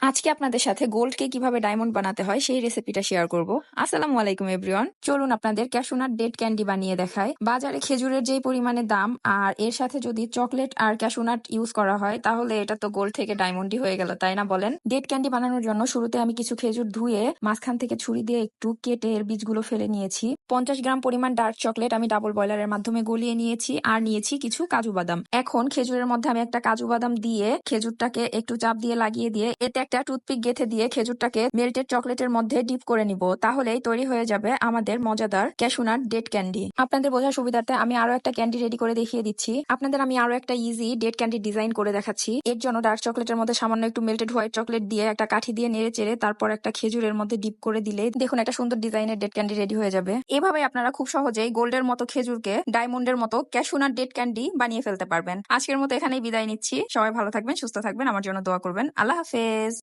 আজকে আপনাদের সাথে গোল্ডকে কিভাবে ডায়মন্ড বানাতে হয় সেই রেসিপিটা শেয়ার করব। আসসালামু আলাইকুম এভরিওয়ান। চলুন আপনাদের ক্যাশু নাট ডেট ক্যান্ডি বানিয়ে দেখায়। বাজারে খেজুরের যেই পরিমাণে দাম, আর এর সাথে যদি চকলেট আর ক্যাশু নাট ইউজ করা হয় তাহলে এটা তো গোল্ড থেকে ডায়মন্ডই হয়ে গেল, তাই না বলেন? ডেট ক্যান্ডি বানানোর জন্য শুরুতে আমি কিছু খেজুর ধুয়ে মাঝখান থেকে ছুরি দিয়ে একটু কেটে এর বীজগুলো ফেলে নিয়েছি। 50 গ্রাম পরিমাণ ডার্ক চকলেট আমি ডাবল বয়লারের মাধ্যমে গলিয়ে নিয়েছি, আর নিয়েছি কিছু কাজু বাদাম। এখন খেজুরের মধ্যে আমি একটা কাজু বাদাম দিয়ে খেজুরটাকে একটু চাপ দিয়ে লাগিয়ে দিয়ে এতে একটা টুথপিক গেঁথে দিয়ে খেজুরটাকে মেল্টেড চকলেটের মধ্যে ডিপ করে নিব। তাহলেই তৈরি হয়ে যাবে আমাদের মজাদার ক্যাশু নাট ডেট ক্যান্ডি। আপনাদের বোঝার সুবিধার্থে আমি আরো একটা ক্যান্ডি রেডি করে দেখিয়ে দিচ্ছি। আপনাদের আমি আরো একটা ইজি ডেট ক্যান্ডি ডিজাইন করে দেখাচ্ছি। এর জন্য ডার্ক চকলেটের মধ্যে সামান্য একটু মেল্টেড হোয়াইট চকলেট দিয়ে একটা কাঠি দিয়ে নেড়ে চেড়ে তারপর একটা খেজুরের মধ্যে ডিপ করে দিলে দেখুন একটা সুন্দর ডিজাইনের ডেট ক্যান্ডি রেডি হয়ে যাবে। এভাবে আপনারা খুব সহজেই গোল্ডের মতো খেজুরকে ডায়মন্ডের মতো ক্যাশু নাট ডেট ক্যান্ডি বানিয়ে ফেলতে পারবেন। আজকের মতো এখানেই বিদায় নিচ্ছি। সবাই ভালো থাকবেন, সুস্থ থাকবেন, আমার জন্য দোয়া করবেন। আল্লাহ হাফেজ।